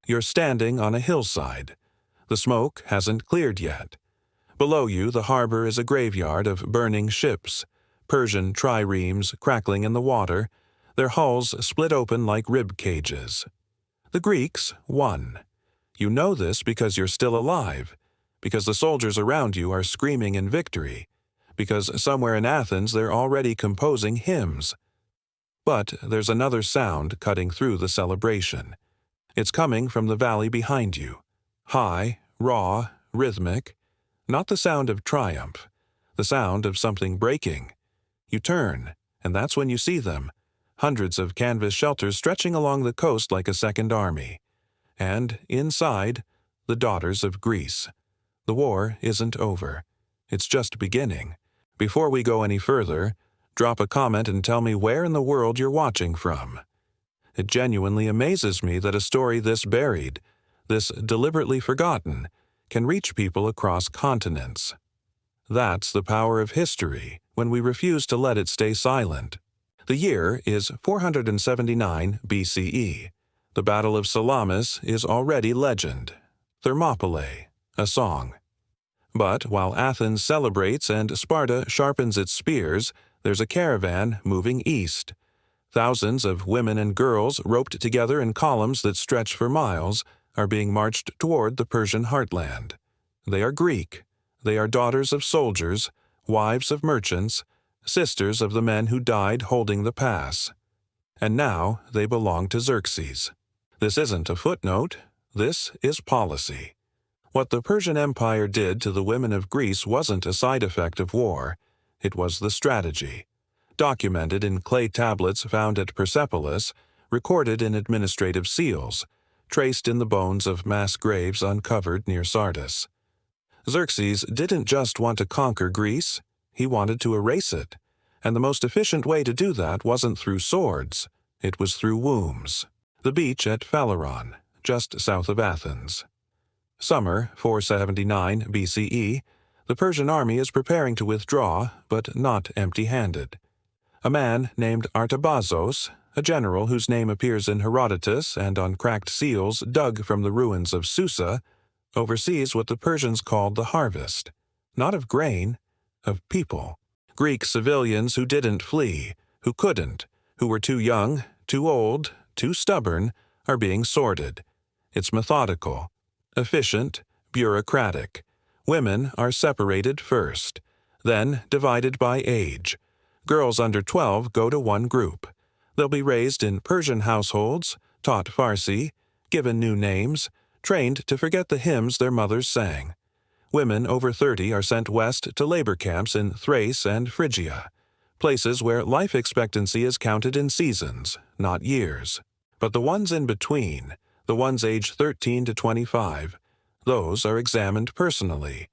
You're standing on a hillside. The smoke hasn't cleared yet. Below you, the harbor is a graveyard of burning ships, Persian triremes crackling in the water, their hulls split open like rib cages. The Greeks won. You know this because you're still alive, because the soldiers around you are screaming in victory, because somewhere in Athens they're already composing hymns. But there's another sound cutting through the celebration. It's coming from the valley behind you. High, raw, rhythmic. Not the sound of triumph, the sound of something breaking. You turn, and that's when you see them. Hundreds of canvas shelters stretching along the coast like a second army. And, inside, the daughters of Greece. The war isn't over. It's just beginning. Before we go any further, drop a comment and tell me where in the world you're watching from. It genuinely amazes me that a story this buried, this deliberately forgotten, can reach people across continents. That's the power of history when we refuse to let it stay silent. The year is 479 BCE. The Battle of Salamis is already legend. Thermopylae, a song. But while Athens celebrates and Sparta sharpens its spears, there's a caravan moving east. Thousands of women and girls, roped together in columns that stretch for miles, are being marched toward the Persian heartland. They are Greek. They are daughters of soldiers, wives of merchants, sisters of the men who died holding the pass. And now they belong to Xerxes. This isn't a footnote. This is policy. What the Persian Empire did to the women of Greece wasn't a side effect of war. It was the strategy. Documented in clay tablets found at Persepolis, recorded in administrative seals, traced in the bones of mass graves uncovered near Sardis. Xerxes didn't just want to conquer Greece, he wanted to erase it. And the most efficient way to do that wasn't through swords, it was through wombs. The beach at Phaleron, just south of Athens. Summer 479 BCE, the Persian army is preparing to withdraw, but not empty-handed. A man named Artabazos, a general whose name appears in Herodotus and on cracked seals dug from the ruins of Susa, oversees what the Persians called the harvest, not of grain, of people. Greek civilians who didn't flee, who couldn't, who were too young, too old, too stubborn, are being sorted. It's methodical, efficient, bureaucratic. Women are separated first, then divided by age. Girls under 12 go to one group. They'll be raised in Persian households, taught Farsi, given new names, trained to forget the hymns their mothers sang. Women over 30 are sent west to labor camps in Thrace and Phrygia, places where life expectancy is counted in seasons, not years. But the ones in between, the ones aged 13 to 25, those are examined personally.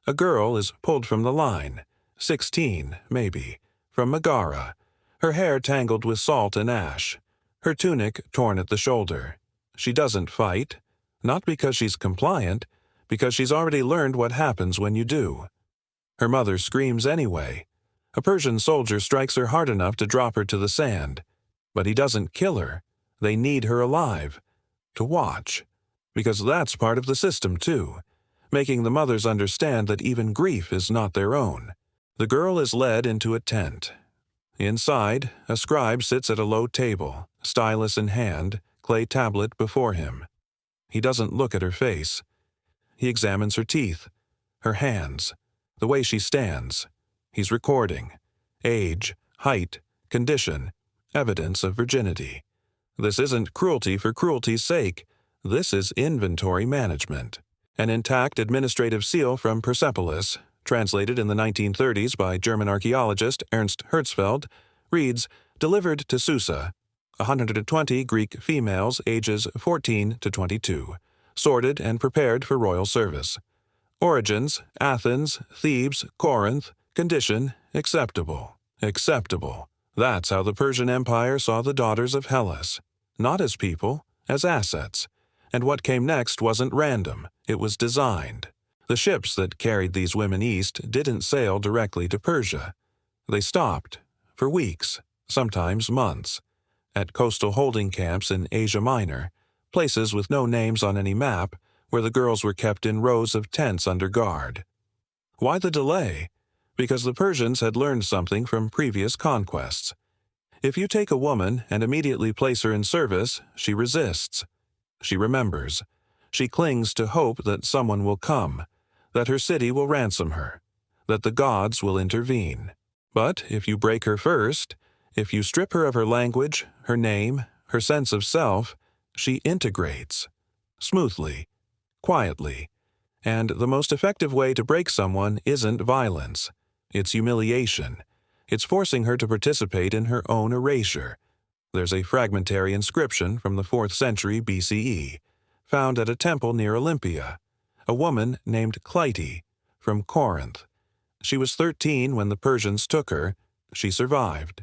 A girl is pulled from the line, 16, maybe, from Megara, her hair tangled with salt and ash, her tunic torn at the shoulder. She doesn't fight, not because she's compliant, because she's already learned what happens when you do. Her mother screams anyway. A Persian soldier strikes her hard enough to drop her to the sand. But he doesn't kill her. They need her alive. To watch. Because that's part of the system, too. Making the mothers understand that even grief is not their own. The girl is led into a tent. Inside, a scribe sits at a low table, stylus in hand, clay tablet before him. He doesn't look at her face. He examines her teeth, her hands, the way she stands. He's recording. Age, height, condition, evidence of virginity. This isn't cruelty for cruelty's sake. This is inventory management. An intact administrative seal from Persepolis, translated in the 1930s by German archaeologist Ernst Herzfeld, reads, delivered to Susa, 120 Greek females ages 14 to 22, sorted and prepared for royal service. Origins, Athens, Thebes, Corinth. Condition, acceptable. Acceptable. That's how the Persian Empire saw the daughters of Hellas. Not as people, as assets. And what came next wasn't random, it was designed. The ships that carried these women east didn't sail directly to Persia. They stopped, for weeks, sometimes months, at coastal holding camps in Asia Minor, places with no names on any map, where the girls were kept in rows of tents under guard. Why the delay? Because the Persians had learned something from previous conquests. If you take a woman and immediately place her in service, she resists. She remembers. She clings to hope that someone will come, that her city will ransom her, that the gods will intervene. But if you break her first, if you strip her of her language, her name, her sense of self, she integrates. Smoothly, quietly. And the most effective way to break someone isn't violence. It's humiliation. It's forcing her to participate in her own erasure. There's a fragmentary inscription from the 4th century BCE, found at a temple near Olympia. A woman named Clytie, from Corinth. She was 13 when the Persians took her. She survived.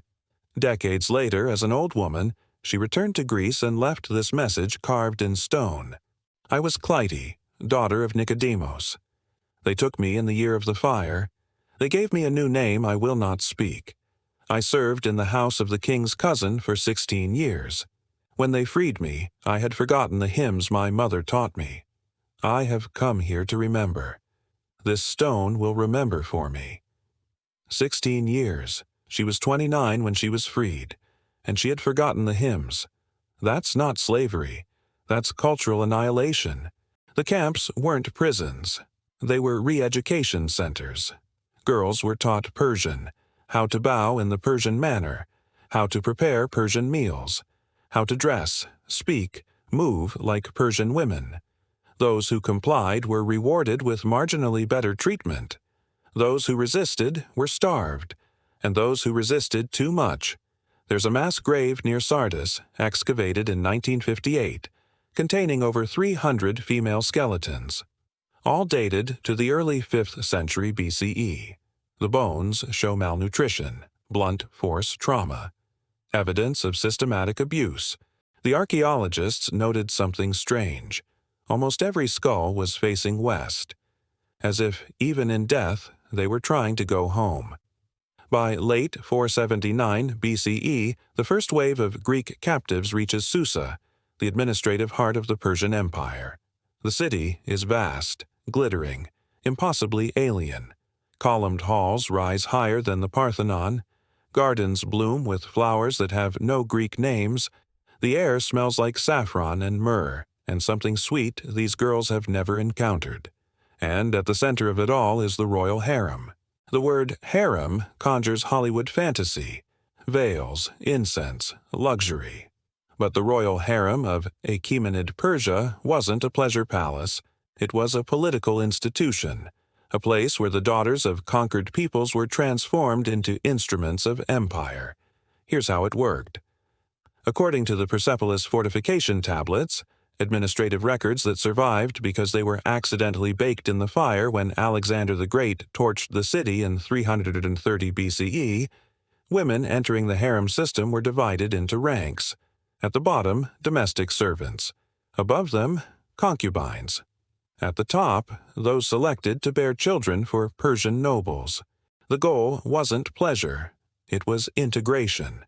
Decades later, as an old woman, she returned to Greece and left this message carved in stone. I was Clytie, daughter of Nicodemus. They took me in the year of the fire. They gave me a new name I will not speak. I served in the house of the king's cousin for 16 years. When they freed me, I had forgotten the hymns my mother taught me. I have come here to remember. This stone will remember for me. 16 years. She was 29 when she was freed, and she had forgotten the hymns. That's not slavery. That's cultural annihilation. The camps weren't prisons. They were re-education centers. Girls were taught Persian, how to bow in the Persian manner, how to prepare Persian meals, how to dress, speak, move like Persian women. Those who complied were rewarded with marginally better treatment. Those who resisted were starved, and those who resisted too much. There's a mass grave near Sardis, excavated in 1958, containing over 300 female skeletons, all dated to the early 5th century BCE. The bones show malnutrition, blunt force trauma, evidence of systematic abuse. The archaeologists noted something strange. Almost every skull was facing west, as if, even in death, they were trying to go home. By late 479 BCE, the first wave of Greek captives reaches Susa, the administrative heart of the Persian Empire. The city is vast, glittering, impossibly alien. Columned halls rise higher than the Parthenon. Gardens bloom with flowers that have no Greek names. The air smells like saffron and myrrh, and something sweet these girls have never encountered. And at the center of it all is the royal harem. The word harem conjures Hollywood fantasy, veils, incense, luxury. But the royal harem of Achaemenid Persia wasn't a pleasure palace. It was a political institution, a place where the daughters of conquered peoples were transformed into instruments of empire. Here's how it worked. According to the Persepolis fortification tablets, administrative records that survived because they were accidentally baked in the fire when Alexander the Great torched the city in 330 BCE, women entering the harem system were divided into ranks. At the bottom, domestic servants. Above them, concubines. At the top, those selected to bear children for Persian nobles. The goal wasn't pleasure. It was integration.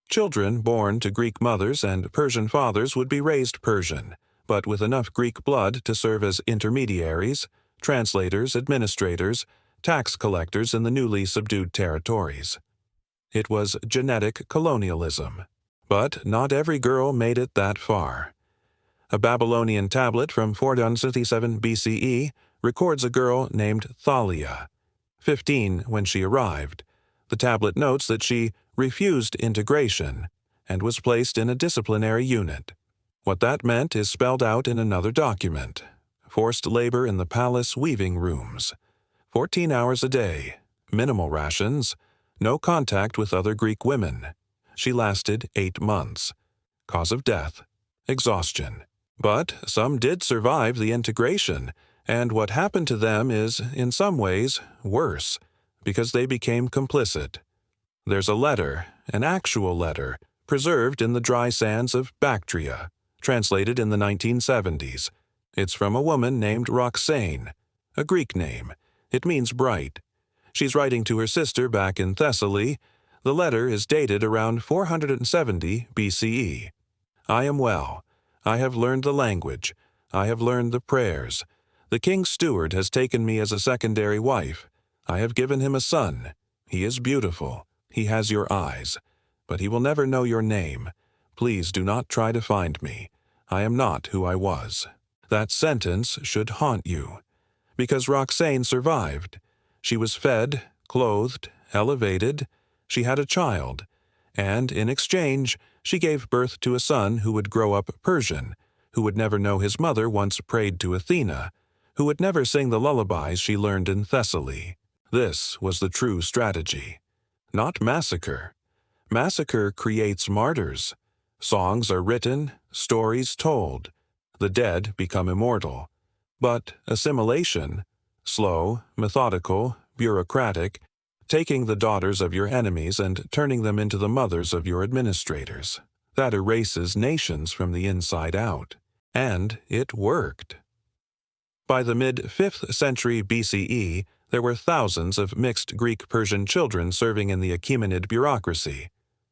Children born to Greek mothers and Persian fathers would be raised Persian, but with enough Greek blood to serve as intermediaries, translators, administrators, tax collectors in the newly subdued territories. It was genetic colonialism. But not every girl made it that far. A Babylonian tablet from 477 BCE records a girl named Thalia, 15 when she arrived. The tablet notes that she refused integration and was placed in a disciplinary unit. What that meant is spelled out in another document. Forced labor in the palace weaving rooms. 14 hours a day, minimal rations, no contact with other Greek women. She lasted 8 months. Cause of death, exhaustion. But some did survive the integration, and what happened to them is, in some ways, worse, because they became complicit. There's a letter, an actual letter, preserved in the dry sands of Bactria, translated in the 1970s. It's from a woman named Roxane, a Greek name. It means bright. She's writing to her sister back in Thessaly. The letter is dated around 470 BCE. I am well. I have learned the language. I have learned the prayers. The king's steward has taken me as a secondary wife. I have given him a son. He is beautiful. He has your eyes. But he will never know your name. Please do not try to find me. I am not who I was. That sentence should haunt you. Because Roxane survived. She was fed, clothed, elevated. She had a child. And in exchange, she gave birth to a son who would grow up Persian, who would never know his mother once prayed to Athena, who would never sing the lullabies she learned in Thessaly. This was the true strategy. Not massacre. Massacre creates martyrs. Songs are written, stories told. The dead become immortal. But assimilation, slow, methodical, bureaucratic, taking the daughters of your enemies and turning them into the mothers of your administrators. That erases nations from the inside out. And it worked. By the mid-5th century BCE, there were thousands of mixed Greek-Persian children serving in the Achaemenid bureaucracy.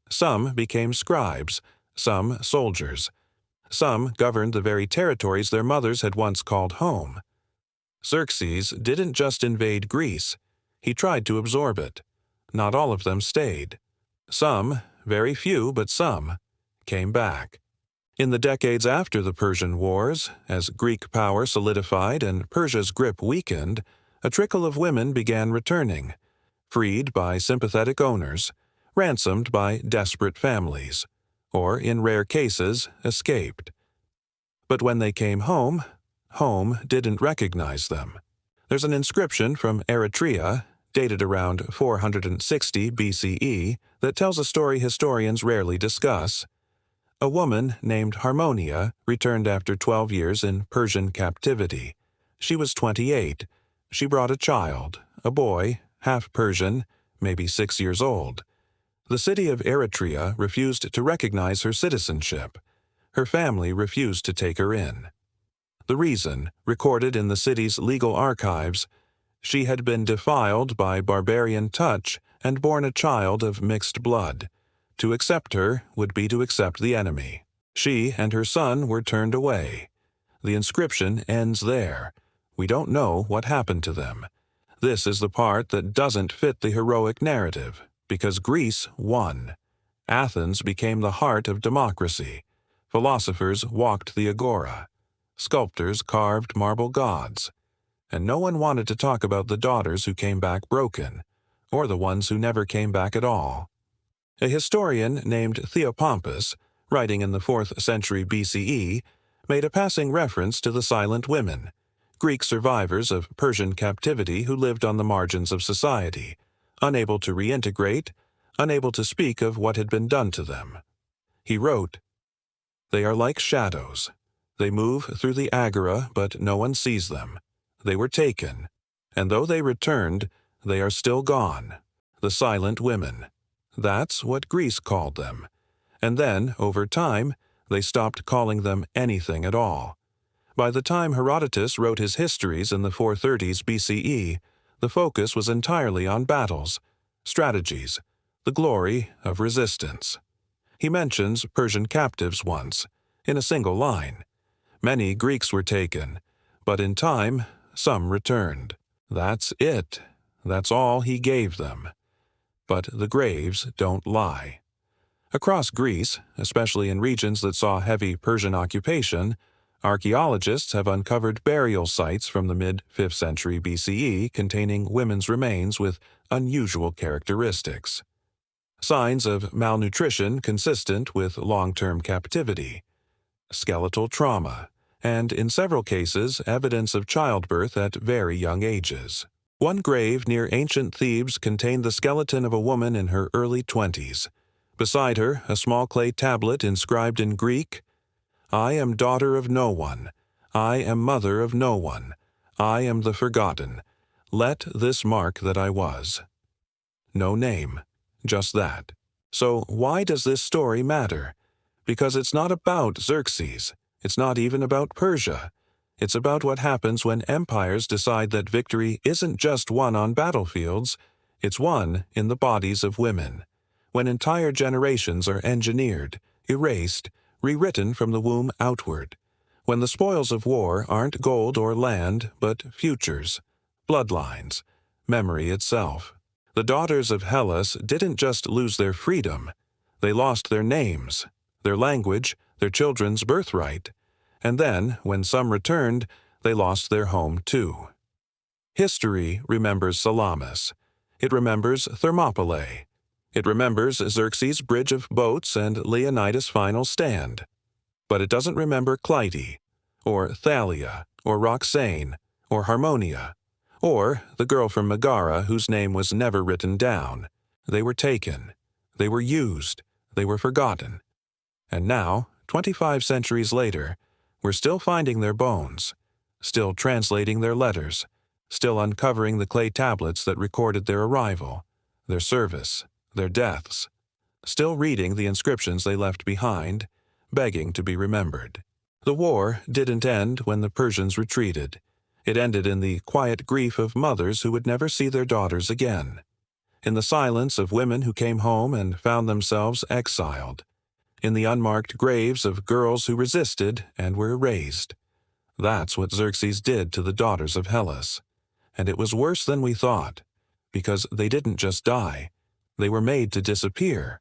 Some became scribes, some soldiers. Some governed the very territories their mothers had once called home. Xerxes didn't just invade Greece. He tried to absorb it. Not all of them stayed. Some, very few but some, came back. In the decades after the Persian Wars, as Greek power solidified and Persia's grip weakened, a trickle of women began returning, freed by sympathetic owners, ransomed by desperate families, or, in rare cases, escaped. But when they came home, home didn't recognize them. There's an inscription from Eritrea, dated around 460 BCE, that tells a story historians rarely discuss. A woman named Harmonia returned after 12 years in Persian captivity. She was 28. She brought a child, a boy, half Persian, maybe 6 years old. The city of Eritrea refused to recognize her citizenship. Her family refused to take her in. The reason, recorded in the city's legal archives, she had been defiled by barbarian touch and born a child of mixed blood. To accept her would be to accept the enemy. She and her son were turned away. The inscription ends there. We don't know what happened to them. This is the part that doesn't fit the heroic narrative, because Greece won. Athens became the heart of democracy. Philosophers walked the agora. Sculptors carved marble gods. And no one wanted to talk about the daughters who came back broken, or the ones who never came back at all. A historian named Theopompus, writing in the 4th century BCE, made a passing reference to the silent women, Greek survivors of Persian captivity who lived on the margins of society, unable to reintegrate, unable to speak of what had been done to them. He wrote, "They are like shadows. They move through the agora, but no one sees them. They were taken, and though they returned, they are still gone. The silent women. That's what Greece called them. And then, over time, they stopped calling them anything at all. By the time Herodotus wrote his histories in the 430s BCE, the focus was entirely on battles, strategies, the glory of resistance. He mentions Persian captives once, in a single line. Many Greeks were taken, but in time, some returned. That's it. That's all he gave them. But the graves don't lie. Across Greece, especially in regions that saw heavy Persian occupation, archaeologists have uncovered burial sites from the mid-5th century BCE containing women's remains with unusual characteristics. Signs of malnutrition consistent with long-term captivity, skeletal trauma, and in several cases evidence of childbirth at very young ages. One grave near ancient Thebes contained the skeleton of a woman in her early 20s. Beside her, a small clay tablet inscribed in Greek, "I am daughter of no one. I am mother of no one. I am the forgotten. Let this mark that I was." No name, just that. So why does this story matter? Because it's not about Xerxes. It's not even about Persia. It's about what happens when empires decide that victory isn't just won on battlefields, it's won in the bodies of women. When entire generations are engineered, erased, rewritten from the womb outward, when the spoils of war aren't gold or land, but futures, bloodlines, memory itself. The daughters of Hellas didn't just lose their freedom, they lost their names, their language, their children's birthright, and then, when some returned, they lost their home too. History remembers Salamis. It remembers Thermopylae. It remembers Xerxes' bridge of boats and Leonidas' final stand. But it doesn't remember Clytie, or Thalia, or Roxane, or Harmonia, or the girl from Megara whose name was never written down. They were taken. They were used. They were forgotten. And now, 25 centuries later, we're still finding their bones, still translating their letters, still uncovering the clay tablets that recorded their arrival, their service, their deaths, still reading the inscriptions they left behind, begging to be remembered. The war didn't end when the Persians retreated. It ended in the quiet grief of mothers who would never see their daughters again, in the silence of women who came home and found themselves exiled, in the unmarked graves of girls who resisted and were erased. That's what Xerxes did to the daughters of Hellas. And it was worse than we thought, because they didn't just die. They were made to disappear.